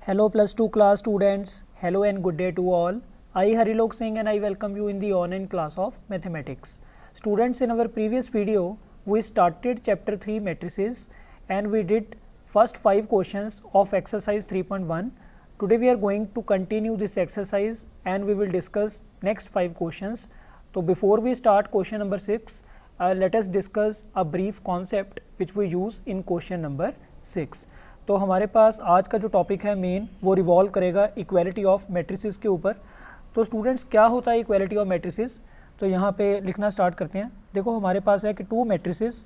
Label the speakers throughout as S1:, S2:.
S1: Hello plus 2 class students, hello and good day to all. I Harilok Singh and I welcome you in the online class of mathematics. Students, in our previous video we started chapter 3 matrices and we did first 5 questions of exercise 3.1. Today we are going to continue this exercise and we will discuss next 5 questions. So before we start question number 6, let us discuss a brief concept which we use in question number 6. तो हमारे पास आज का जो topic है main वो revolve करेगा equality of matrices के ऊपर. तो स्टूडेंट्स क्या होता है इक्वालिटी ऑफ मैट्रिसेस, तो यहाँ पे लिखना स्टार्ट करते हैं. देखो हमारे पास है कि two matrices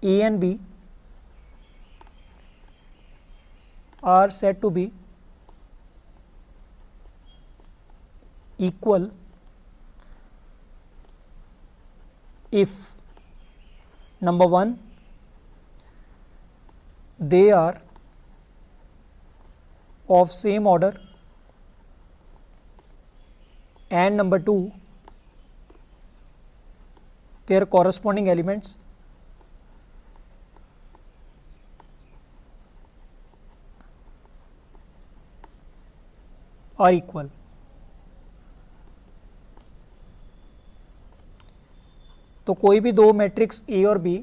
S1: A and B are said to be equal if number 1 they are of same order and number 2 their corresponding elements are equal. तो कोई भी दो मैट्रिक्स ए और बी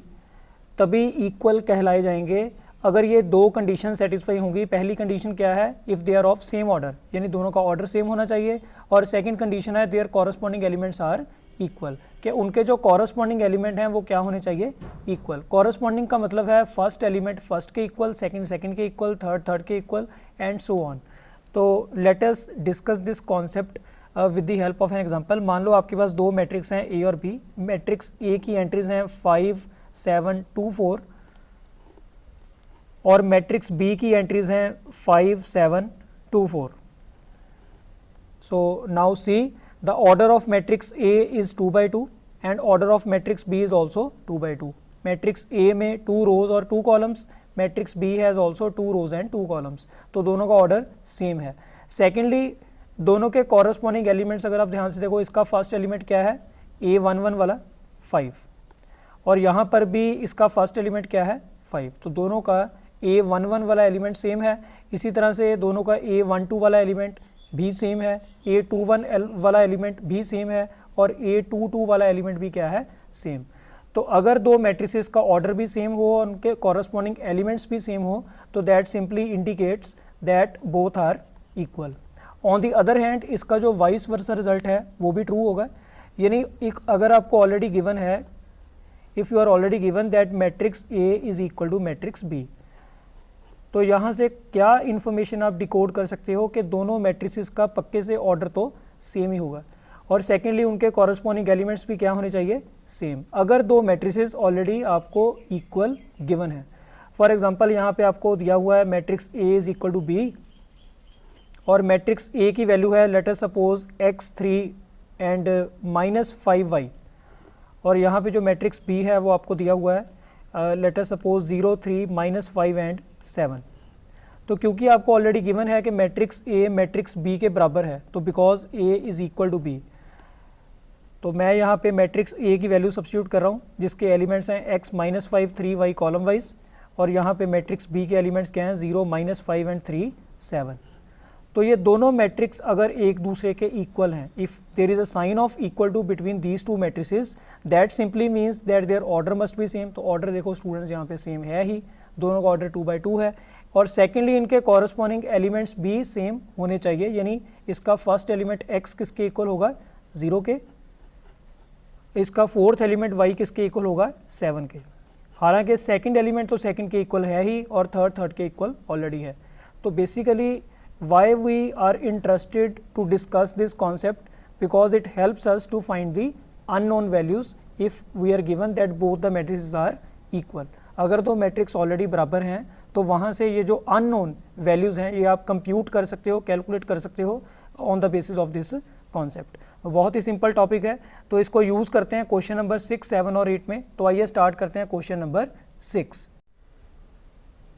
S1: तभी इक्वल कहलाए जाएंगे अगर ये दो कंडीशन सेटिस्फाई होंगी. पहली कंडीशन क्या है, if they are of same order, यानी दोनों का ऑर्डर सेम होना चाहिए. और सेकंड कंडीशन है their corresponding elements are equal, कि उनके जो कॉरस्पॉन्डिंग एलिमेंट हैं वो क्या होने चाहिए, इक्वल. कॉरस्पॉन्डिंग का मतलब है फर्स्ट एलिमेंट फर्स्ट के इक्वल, सेकंड के इक्वल, थर्ड के इक्वल एंड सो ऑन. तो let us discuss this concept with the help of an example. मान लो आपके पास दो मैट्रिक्स हैं ए और बी. मैट्रिक्स ए की एंट्रीज हैं 5, 7, 2, 4 और मैट्रिक्स बी की एंट्रीज हैं 5, 7, 2, 4. So now see the order of matrix A is 2 by 2 and order of matrix B is also 2 by 2. Matrix A में 2 रोज और 2 columns, matrix B has also 2 rows and 2 columns. तो दोनों का order same है. Secondly दोनों के corresponding elements अगर आप ध्यान से देखो, इसका फर्स्ट एलिमेंट क्या है, A11 वाला 5 और यहाँ पर भी इसका फर्स्ट एलिमेंट क्या है 5. तो दोनों का A11 वाला एलिमेंट सेम है. इसी तरह से दोनों का A12 वाला एलिमेंट भी सेम है, A21 वाला एलिमेंट भी सेम है और A22 वाला एलिमेंट भी क्या है, सेम. तो अगर दो मैट्रिसेस का ऑर्डर भी सेम हो और उनके कॉरस्पॉन्डिंग एलिमेंट्स भी सेम हो तो that simply indicates that both are equal. On the other hand इसका जो वाइस वर्सा रिजल्ट है वो भी ट्रू होगा. यानी एक अगर आपको ऑलरेडी गिवन है, if you are already given that matrix A is equal to matrix B, तो यहाँ से क्या इन्फॉर्मेशन आप डिकोड कर सकते हो कि दोनों मैट्रिसेस का पक्के से ऑर्डर तो सेम ही होगा और सेकेंडली उनके कॉरस्पॉन्डिंग एलिमेंट्स भी क्या होने चाहिए, सेम, अगर दो मैट्रिसेस ऑलरेडी आपको इक्वल गिवन है. फॉर एग्जांपल यहाँ पे आपको दिया हुआ है matrix A is equal to B और मैट्रिक्स ए की वैल्यू है let us suppose x3 and -5y और यहाँ पे जो मैट्रिक्स बी है वो आपको दिया हुआ है लेट अस सपोज 0, 3, -5 एंड 7. तो क्योंकि आपको ऑलरेडी गिवन है कि मैट्रिक्स ए मैट्रिक्स बी के बराबर है तो because A is equal to B, तो मैं यहाँ पे मैट्रिक्स ए की वैल्यू सब्स्टिट्यूट कर रहा हूँ जिसके एलिमेंट्स हैं x -5, 3y कॉलम वाइज और यहाँ पे मैट्रिक्स बी के एलिमेंट्स क्या हैं 0, -5 एंड 3, 7. तो ये दोनों मैट्रिक्स अगर एक दूसरे के इक्वल हैं, if there is a sign of equal to between these two matrices that simply means that their order must be same. तो ऑर्डर देखो स्टूडेंट्स यहाँ पे सेम है ही, दोनों का ऑर्डर 2 by 2 है और सेकेंडली इनके कॉरस्पॉन्डिंग एलिमेंट्स भी सेम होने चाहिए. यानी इसका फर्स्ट एलिमेंट x किसके इक्वल होगा, 0 के, इसका फोर्थ एलिमेंट y किसके इक्वल होगा, 7 के. हालांकि सेकेंड एलिमेंट तो सेकेंड के इक्वल है ही और थर्ड के इक्वल ऑलरेडी है. तो basically why we are interested to discuss this concept, because it helps us to find the unknown values if we are given that both the matrices are equal. अगर दो matrix already बराबर हैं तो वहाँ से ये जो अननोन वैल्यूज़ हैं ये आप कंप्यूट कर सकते हो, कैलकुलेट कर सकते हो on the basis of this concept. बहुत ही सिंपल टॉपिक है तो इसको यूज़ करते हैं क्वेश्चन नंबर 6, 7 और 8 में. तो आइए स्टार्ट करते हैं क्वेश्चन नंबर 6.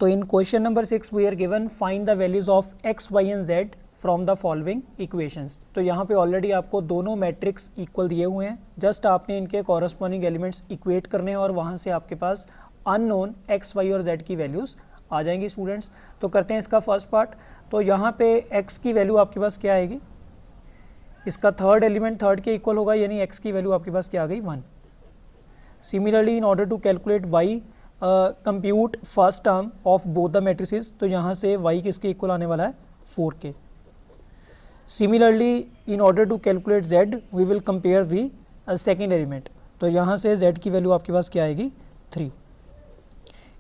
S1: तो in question number 6 we are given find the values of x, y and z from the following equations. तो यहाँ पे ऑलरेडी आपको दोनों मैट्रिक्स इक्वल दिए हुए हैं, जस्ट आपने इनके कॉरस्पॉन्डिंग एलिमेंट्स इक्वेट करने हैं और वहाँ से आपके पास अननोन x, y और z की वैल्यूज़ आ जाएंगी स्टूडेंट्स। तो करते हैं इसका फर्स्ट पार्ट। तो यहाँ पे x की वैल्यू आपके पास क्या आएगी, इसका थर्ड एलिमेंट थर्ड के इक्वल होगा, यानी x की वैल्यू आपके पास क्या आ गई 1। Similarly in order to calculate y compute first term of both the matrices, तो यहाँ से y किसके इक्वल आने वाला है 4 के। Similarly in order to calculate z we will compare the second element, तो यहाँ से z की वैल्यू आपके पास क्या आएगी 3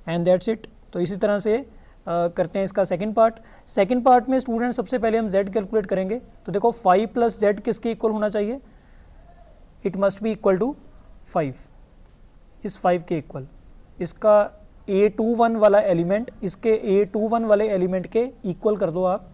S1: एंड दैट्स इट। तो इसी तरह से करते हैं इसका सेकंड पार्ट। सेकंड पार्ट में स्टूडेंट सबसे पहले हम z कैलकुलेट करेंगे। तो देखो 5 प्लस z किसके इक्वल होना चाहिए, it must be equal to 5, इस 5 के इक्वल। इसका a21 वाला एलिमेंट इसके a21 वाले एलिमेंट के इक्वल कर दो आप।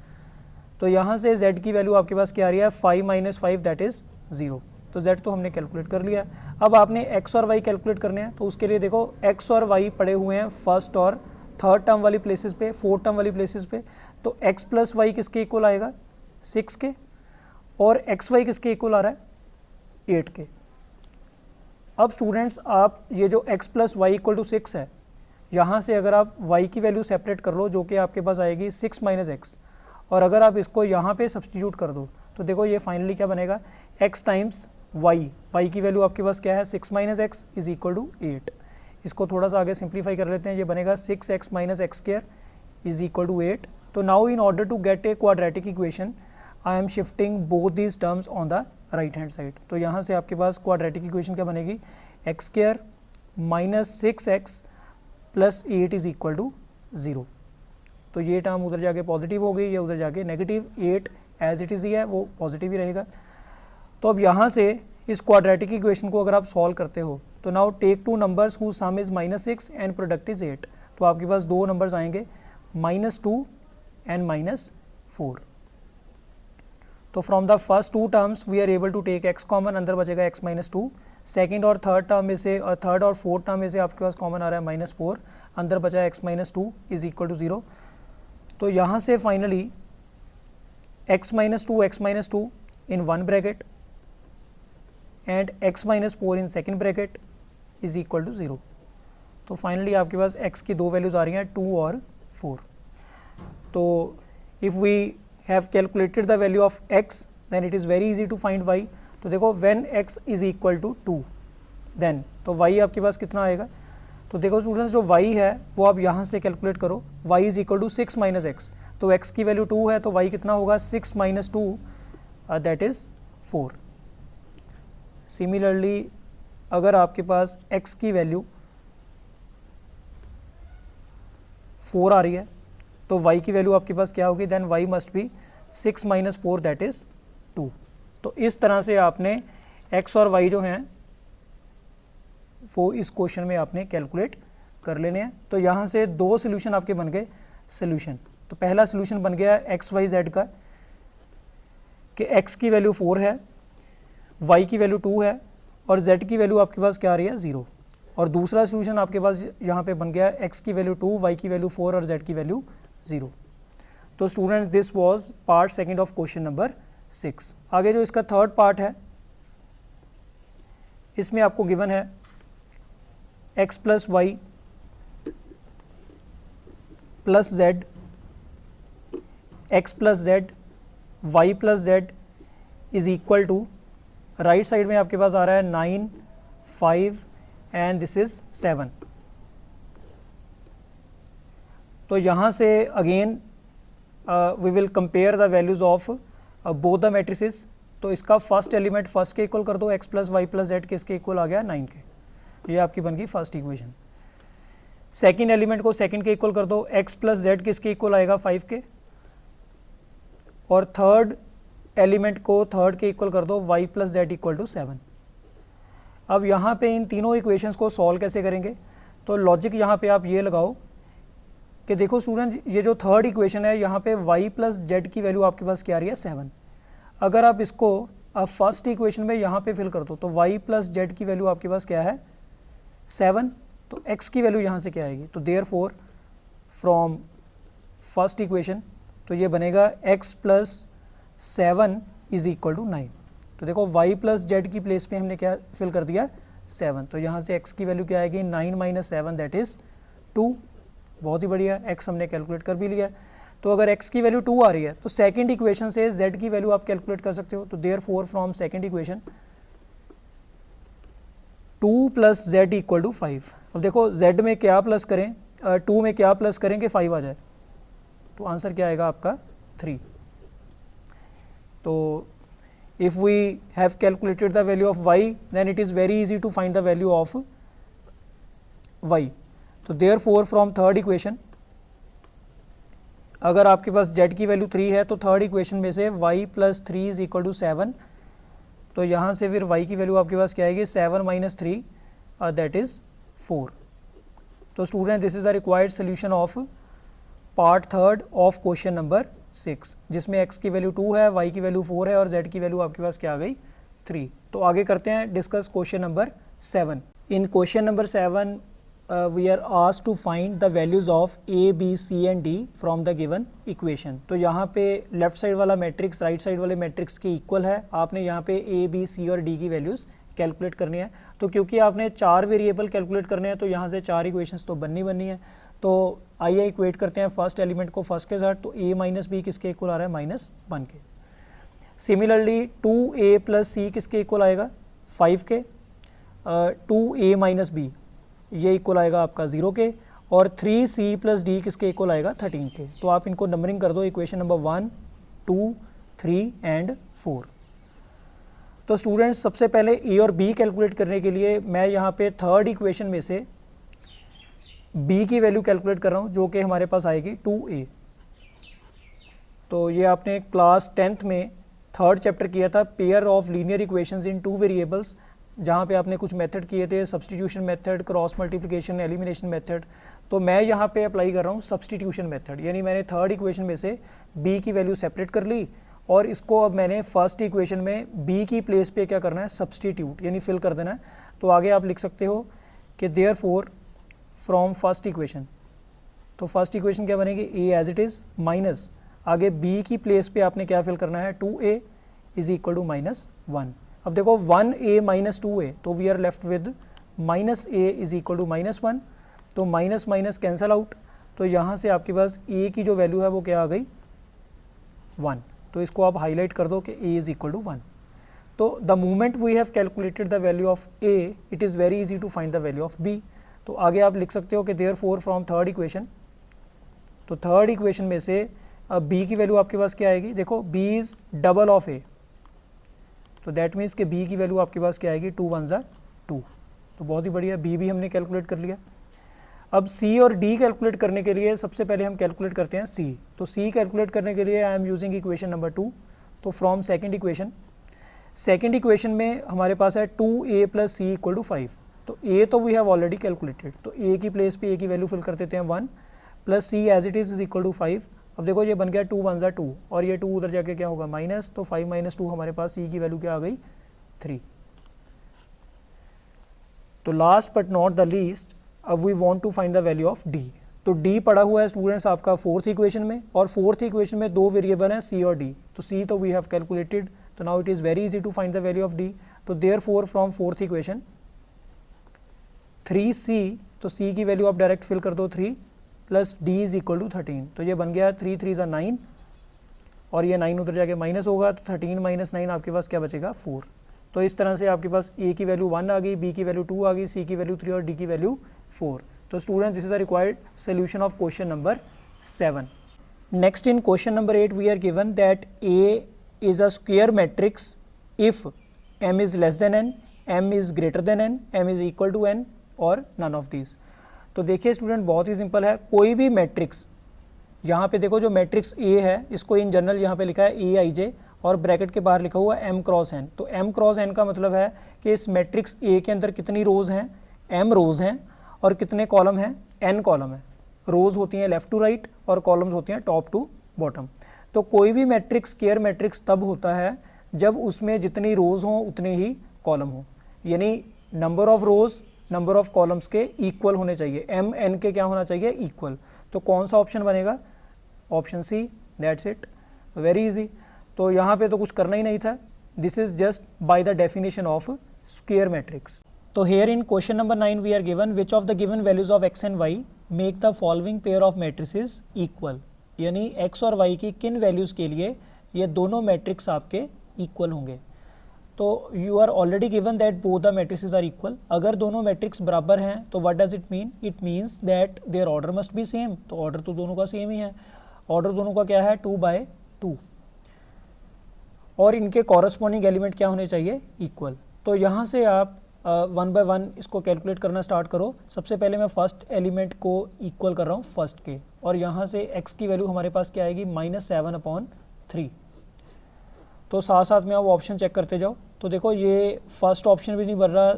S1: तो यहाँ से z की वैल्यू आपके पास क्या आ रही है 5 माइनस 5 दैट इज़ 0। तो z तो हमने कैलकुलेट कर लिया। अब आपने x और y कैलकुलेट करने हैं, तो उसके लिए देखो x और y पड़े हुए हैं फर्स्ट और थर्ड टर्म वाली प्लेसेस पे, फोर्थ टर्म वाली प्लेसेस पे। तो x प्लस वाई किसके इक्वल आएगा 6 के, और एक्स वाई किसके इक्वल आ रहा है 8 के। अब स्टूडेंट्स आप ये जो x plus y equal to 6 है, यहाँ से अगर आप y की वैल्यू सेपरेट कर लो, जो कि आपके पास आएगी 6 माइनस एक्स, और अगर आप इसको यहाँ पे सब्सटीट्यूट कर दो, तो देखो ये फाइनली क्या बनेगा x टाइम्स y की वैल्यू आपके पास क्या है 6 minus x is equal to 8। इसको थोड़ा सा आगे सिंप्लीफाई कर लेते हैं, ये बनेगा 6x minus x square is equal to 8। तो now in order to get a quadratic equation I am shifting both these terms on the right hand side. तो यहाँ से आपके पास क्वाड्रेटिक इक्वेशन क्या बनेगी x square minus 6x plus 8 is equal to 0। तो ये टर्म उधर जाके पॉजिटिव हो गई, ये उधर जाके नेगेटिव, 8 एज इट इज़ ही है वो पॉजिटिव ही रहेगा। तो अब यहाँ से इस क्वाड्रेटिक इक्वेशन को अगर आप सॉल्व करते हो, तो now take two numbers who sum is -6 and product is 8। तो आपके पास दो नंबर्स आएंगे -2 एंड -4। तो from the first two terms we are able to take x common, अंदर बचेगा x -2। सेकेंड और थर्ड टर्म में से, और थर्ड और फोर्थ टर्म में से आपके पास कॉमन आ रहा है -4, अंदर बचा है x -2 इज इक्वल टू 0। तो यहाँ से finally x -2 in one bracket and x -4 in second bracket is equal to 0। तो फाइनली आपके पास x की दो वैल्यूज़ आ रही हैं 2 और 4। तो if we have calculated the value of x then it is very easy to find y। तो देखो when x is equal to 2 then, तो y आपके पास कितना आएगा। तो देखो स्टूडेंट्स जो y है वो आप यहाँ से कैलकुलेट करो, y is equal to 6 minus x. तो x की वैल्यू 2 है, तो y कितना होगा 6 माइनस 2 दैट इज़ 4। सिमिलरली अगर आपके पास x की वैल्यू 4 आ रही है, तो y की वैल्यू आपके पास क्या होगी, then y must be 6 minus 4 that is 2। तो इस तरह से आपने x और y जो हैं वो इस क्वेश्चन में आपने कैलकुलेट कर लेने हैं। तो यहाँ से दो सोल्यूशन आपके बन गए सोल्यूशन। तो पहला सोल्यूशन बन गया एक्स वाई जेड का कि x की वैल्यू 4 है, y की वैल्यू 2 है और z की वैल्यू आपके पास क्या आ रही है 0। और दूसरा सोल्यूशन आपके पास यहाँ पे बन गया x की वैल्यू 2, y की वैल्यू 4 और z की वैल्यू 0। तो students this was part second of question number 6। आगे जो इसका थर्ड पार्ट है, इसमें आपको गिवन है x plus y plus z, x plus z, y plus z is equal to, right side में आपके पास आ रहा है 9, 5 एंड दिस इज 7। तो यहाँ से again we will compare the values of both the matrices. तो इसका फर्स्ट एलिमेंट फर्स्ट के इक्वल कर दो, x plus y plus z किसके इक्वल आ गया 9 के, ये आपकी बन गई फर्स्ट इक्वेशन। सेकेंड एलिमेंट को सेकेंड के इक्वल कर दो, x प्लस जेड किसके इक्वल आएगा 5 के, और थर्ड एलिमेंट को थर्ड के इक्वल कर दो, y plus z equal to 7। अब यहाँ पे इन तीनों इक्वेशंस को सॉल्व कैसे करेंगे, तो लॉजिक यहाँ पे आप ये लगाओ कि देखो स्टूडेंट ये जो थर्ड इक्वेशन है यहाँ पे y प्लस जेड की वैल्यू आपके पास क्या आ रही है 7। अगर आप इसको फर्स्ट इक्वेशन में यहाँ पे फिल कर दो तो y प्लस जेड की वैल्यू आपके पास क्या है 7, तो x की वैल्यू यहाँ से क्या आएगी, तो देयरफॉर फ्रॉम फर्स्ट इक्वेशन तो ये बनेगा x plus 7 is equal to 9। तो देखो y प्लस जेड की प्लेस पे हमने क्या फिल कर दिया 7, तो यहाँ से x की वैल्यू क्या आएगी 9 माइनस 7 दैट इज़ 2, बहुत ही बढ़िया, x हमने कैलकुलेट कर भी लिया है। तो अगर x की वैल्यू 2 आ रही है तो सेकंड इक्वेशन से z की वैल्यू आप कैलकुलेट कर सकते हो। तो therefore from second equation 2 plus z equal to 5। अब देखो z में क्या प्लस करें, 2 में क्या प्लस करें कि 5 आ जाए, तो आंसर क्या आएगा आपका 3। तो if we have calculated the value of y then it is very easy to find the value of y। तो therefore from third equation अगर आपके पास z की वैल्यू 3 है तो थर्ड इक्वेशन में से y plus 3 is equal to 7, तो यहाँ से फिर y की वैल्यू आपके पास क्या आएगी 7 माइनस 3 दैट इज़ 4। तो student this is the required solution of part third of question number 6, जिसमें x की वैल्यू 2 है, y की वैल्यू 4 है और z की वैल्यू आपके पास क्या आ गई 3। तो आगे करते हैं discuss question number 7। In question number 7 we are asked to find the values of a, b, c and d from the given equation. तो यहाँ पे लेफ्ट साइड वाला मैट्रिक्स राइट साइड वाले मैट्रिक्स के इक्वल है, आपने यहाँ पे a, b, c और d की वैल्यूज़ कैलकुलेट करनी है। तो क्योंकि आपने 4 वेरिएबल कैलकुलेट करने हैं तो यहाँ से 4 इक्वेशंस तो बननी है। तो आइए इक्वेट करते हैं फर्स्ट एलिमेंट को फर्स्ट के साथ। तो a माइनस बी किसके इक्वल आ रहा है -1 के। सिमिलरली 2a प्लस c किसके इक्वल आएगा 5 के। 2a माइनस बी ये इक्वल आएगा आपका 0 के, और 3c प्लस डी किसके इक्वल आएगा 13 के। तो आप इनको नंबरिंग कर दो, इक्वेशन नंबर 1, 2, 3 एंड 4। तो स्टूडेंट्स सबसे पहले a और b कैलकुलेट करने के लिए मैं यहाँ पे थर्ड इक्वेशन में से b की वैल्यू कैलकुलेट कर रहा हूँ, जो कि हमारे पास आएगी 2a। तो ये आपने क्लास 10th में थर्ड चैप्टर किया था, pair of linear equations in 2 variables, जहाँ पे आपने कुछ मेथड किए थे, substitution method, cross multiplication, elimination method. तो मैं यहाँ पे अप्लाई कर रहा हूँ सब्सटीट्यूशन मेथड, यानी मैंने थर्ड इक्वेशन में से b की वैल्यू सेपरेट कर ली और इसको अब मैंने फर्स्ट इक्वेशन में b की प्लेस पे क्या करना है सब्सटीट्यूट यानी फिल कर देना है। तो आगे आप लिख सकते हो कि देयरफॉर फ्रॉम फर्स्ट इक्वेशन, तो फर्स्ट इक्वेशन क्या बनेगी a as it is minus, आगे b की प्लेस पे आपने क्या फिल करना है 2a इज इक्वल टू -1। अब देखो 1a माइनस 2a, तो we are left with -a is equal to -1। तो माइनस माइनस कैंसल आउट, तो यहाँ से आपके पास a की जो वैल्यू है वो क्या आ गई 1। तो इसको आप हाईलाइट कर दो कि a इज इक्वल टू 1। तो the moment we have calculated the value of a, it is very easy to find the value of b। तो आगे आप लिख सकते हो कि देयरफॉर फ्रॉम थर्ड इक्वेशन, तो थर्ड इक्वेशन में से अब b की वैल्यू आपके पास क्या आएगी, देखो b is double of a, तो दैट मीन्स कि b की वैल्यू आपके पास क्या आएगी 2 1 2। तो बहुत ही बढ़िया, b भी हमने कैलकुलेट कर लिया। अब c और d कैलकुलेट करने के लिए सबसे पहले हम कैलकुलेट करते हैं c। तो c कैलकुलेट करने के लिए I am using equation number 2। तो फ्रॉम सेकंड इक्वेशन में हमारे पास है 2a plus C equal to 5। तो a तो वी हैव ऑलरेडी कैलकुलेटेड, तो a की प्लेस पे a की वैल्यू फिल कर देते हैं 1 plus c as it is equal to 5। अब देखो ये बन गया 2 1 2 और ये 2 उधर जाके क्या होगा माइनस, तो 5 माइनस 2 हमारे पास c की वैल्यू क्या आ गई 3। तो last but not the least, अब we want to find the value of d। तो d पड़ा हुआ है स्टूडेंट्स आपका फोर्थ इक्वेशन में, और फोर्थ इक्वेशन में 2 वेरिएबल हैं c और d। तो c तो वी हैव कैलकुलेटेड, तो now it is very easy to find the value of d। तो therefore from fourth equation 3c, तो c की वैल्यू आप डायरेक्ट फिल कर दो 3 plus d is equal to 13। तो ये बन गया 3 3 ज़ा 9 और ये 9 उधर जाके माइनस होगा, तो 13 माइनस 9 आपके पास क्या बचेगा 4। तो इस तरह से आपके पास a की वैल्यू 1 आ गई, b की वैल्यू 2 आ गई, c की वैल्यू 3 और d की वैल्यू 4। तो student this is the required solution of question number 7। Next in question number 8 we are given that a is a square matrix if m is less than n, m is greater than n, m is equal to n और none of these। तो देखिए student बहुत ही simple है, कोई भी matrix, यहाँ पे देखो जो मैट्रिक्स A है इसको इन जनरल यहाँ पे लिखा है aij और ब्रैकेट के बाहर लिखा हुआ है m क्रॉस n। तो m क्रॉस n का मतलब है कि इस मैट्रिक्स A के अंदर कितनी रोज़ हैं, m रोज़ हैं, और कितने कॉलम हैं, n कॉलम है। रोज़ होती हैं लेफ़्ट टू राइट और कॉलम्स होती हैं टॉप टू बॉटम। तो कोई भी मैट्रिक्स स्क्वायर मैट्रिक्स तब होता है जब उसमें जितनी रोज़ हों उतने ही कॉलम हों, यानी number of rows number of columns के इक्वल होने चाहिए, m n के क्या होना चाहिए इक्वल। तो कौन सा ऑप्शन बनेगा, option C, that's it, very easy. तो यहाँ पे तो कुछ करना ही नहीं था, this is just by the definition of square matrix. तो here in question number 9 we are given which of the given values of x and y make the following pair of matrices equal, यानी x और y की किन values के लिए ये दोनों matrix आपके इक्वल होंगे। तो you are already given that both the matrices are equal. अगर दोनों मैट्रिक्स बराबर हैं तो what does it mean? It means that their order must be same. तो ऑर्डर तो दोनों का सेम ही है। ऑर्डर दोनों का क्या है? 2/2। और इनके कॉरस्पॉन्डिंग एलिमेंट क्या होने चाहिए? इक्वल। तो यहाँ से आप 1 बाय 1 इसको कैलकुलेट करना स्टार्ट करो। सबसे पहले मैं फर्स्ट एलिमेंट को इक्वल कर रहा हूँ फर्स्ट के, और यहाँ से x की वैल्यू हमारे पास क्या आएगी? -7/3। तो साथ साथ में आप ऑप्शन चेक करते जाओ। तो देखो ये फर्स्ट ऑप्शन भी नहीं बन रहा,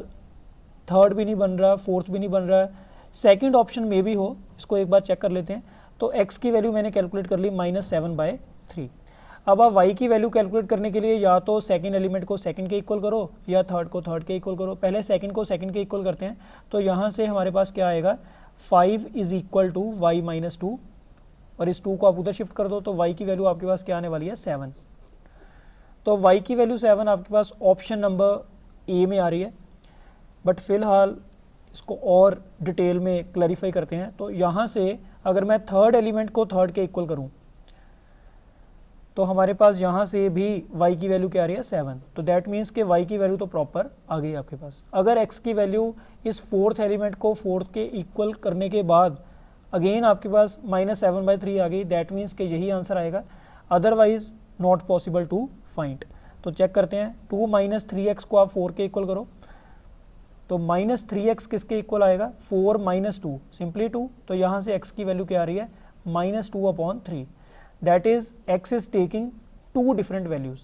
S1: थर्ड भी नहीं बन रहा, फोर्थ भी नहीं बन रहा, सेकंड ऑप्शन में भी हो, इसको एक बार चेक कर लेते हैं। तो x की वैल्यू मैंने कैलकुलेट कर ली -7/3। अब आप y की वैल्यू कैलकुलेट करने के लिए या तो सेकंड एलिमेंट को सेकंड के इक्वल करो या थर्ड को थर्ड के इक्वल करो। पहले सेकंड को सेकंड के इक्वल करते हैं। तो यहाँ से हमारे पास क्या आएगा? 5 = y - 2, और इस 2 को आप उधर शिफ्ट कर दो तो y की वैल्यू आपके पास क्या आने वाली है? 7। तो y की वैल्यू 7 आपके पास ऑप्शन नंबर ए में आ रही है। बट फिलहाल इसको और डिटेल में क्लैरिफाई करते हैं। तो यहाँ से अगर मैं थर्ड एलिमेंट को थर्ड के इक्वल करूँ तो हमारे पास यहाँ से भी y की वैल्यू क्या आ रही है? 7। तो दैट मीन्स कि y की वैल्यू तो प्रॉपर आ गई आपके पास। अगर x की वैल्यू इस फोर्थ एलिमेंट को फोर्थ के इक्वल करने के बाद अगेन आपके पास -7/3 आ गई, दैट मीन्स कि यही आंसर आएगा। Otherwise not possible to find. तो चेक करते हैं। 2 - 3x को आप 4 के इक्वल करो तो -3x किसके इक्वल आएगा? 4 - 2, सिंपली 2। तो यहाँ से x की वैल्यू क्या आ रही है? -2/3। That is x is taking 2 different values.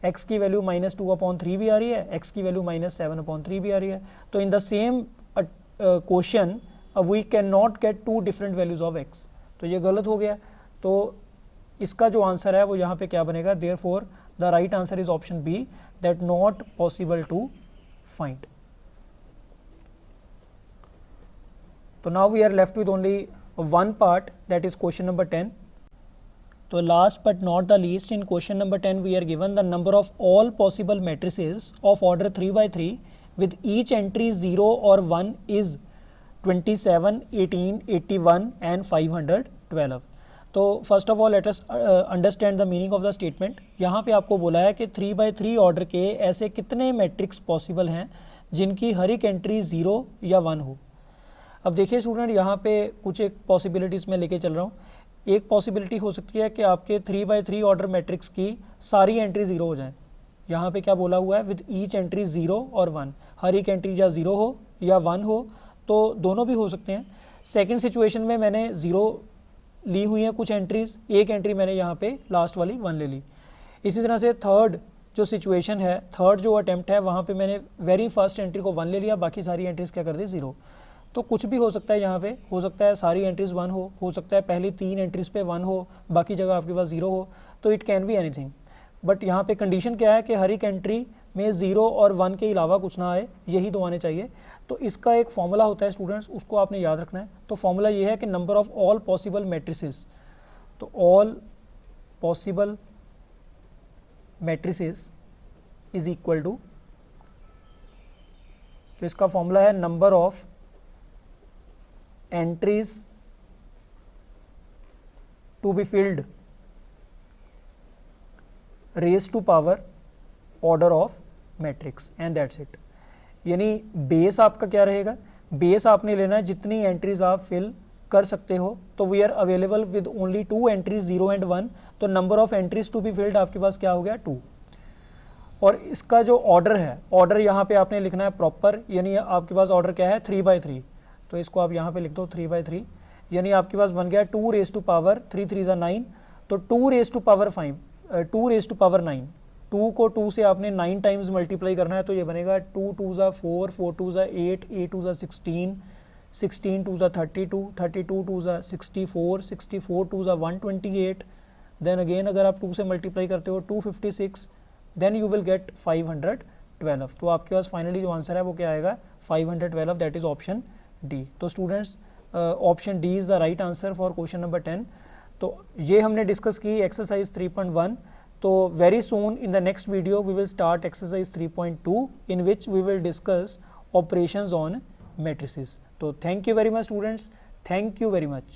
S1: x की वैल्यू -2/3 भी आ रही है, x की वैल्यू -7/3 भी आ रही है। तो in the same question we can not get 2 different values of x। तो ये गलत हो गया। तो इसका जो आंसर है वो यहाँ पे क्या बनेगा? Therefore the right answer is option B, that not possible to find. तो now we are left with only one part, that is question number 10. So last but not the least, in question number 10 we are given the number of all possible matrices of order 3/3 with each entry 0 or 1 is 27, 18, 81 and 512. तो first of all let us understand the meaning of the statement. यहाँ पे आपको बोला है कि 3/3 order के ऐसे कितने मैट्रिक्स पॉसिबल हैं जिनकी हर एक एंट्री 0 या 1 हो। अब देखिए स्टूडेंट, यहाँ पे कुछ एक पॉसिबिलिटीज़ मैं लेके चल रहा हूँ। एक पॉसिबिलिटी हो सकती है कि आपके 3/3 ऑर्डर मैट्रिक्स की सारी एंट्री 0 हो जाएं। यहाँ पे क्या बोला हुआ है? विद ईच एंट्री 0 और 1। हर एक एंट्री या 0 हो या 1 हो, तो दोनों भी हो सकते हैं। सेकंड सिचुएशन में मैंने 0 ली हुई हैं कुछ एंट्रीज़, एक एंट्री मैंने यहाँ पे लास्ट वाली 1 ले ली। इसी तरह से थर्ड जो सिचुएशन है, थर्ड जो अटैम्प्ट है, वहाँ पे मैंने वेरी फर्स्ट एंट्री को 1 ले लिया, बाकी सारी एंट्रीज़ क्या कर दी? 0। तो कुछ भी हो सकता है। यहाँ पे हो सकता है सारी एंट्रीज़ 1 हो सकता है पहली 3 एंट्रीज़ पे 1 हो, बाकी जगह आपके पास 0 हो। तो it can be anything. But यहाँ पे कंडीशन क्या है कि हर एक एंट्री में 0 और 1 के अलावा कुछ ना आए, यही दो आने चाहिए। तो इसका एक फॉर्मूला होता है स्टूडेंट्स, उसको आपने याद रखना है। तो फॉर्मूला ये है कि number of all possible matrices, तो all possible matrices is equal to, तो इसका फॉर्मूला है number of entries to be filled raised to power order of matrix and that's it। यानी बेस आपका क्या रहेगा? बेस आपने लेना है जितनी एंट्रीज आप फिल कर सकते हो। तो we are available with only 2 entries 0 and 1। तो number of entries to be filled आपके पास क्या हो गया? 2। और इसका जो ऑर्डर है, ऑर्डर यहाँ पे आपने लिखना है प्रॉपर, यानी आपके पास ऑर्डर क्या है? 3/3। तो इसको आप यहाँ पे लिख दो 3/3, यानी आपके पास बन गया 2 raised to power 3 3 = 9। तो 2 raised to power 5, 2 raised to power 9, 2 को 2 से आपने 9 टाइम्स मल्टीप्लाई करना है। तो ये बनेगा 2 2 = 4, 4 2 = 8, 8 2 = 16, 16 2 = 32, 32 2 = 64, 64 2 = 128। देन अगेन अगर आप 2 से मल्टीप्लाई करते हो 256, देन यू विल गेट 512। तो आपके पास फाइनली जो आंसर है वो क्या आएगा? 512, दैट इज ऑप्शन डी। तो students option D is the right answer for question number 10। तो ये हमने डिस्कस की एक्सरसाइज 3.1। तो very soon in the next video we will start exercise 3.2 in which we will discuss operations on matrices. तो thank you very much students, thank you very much.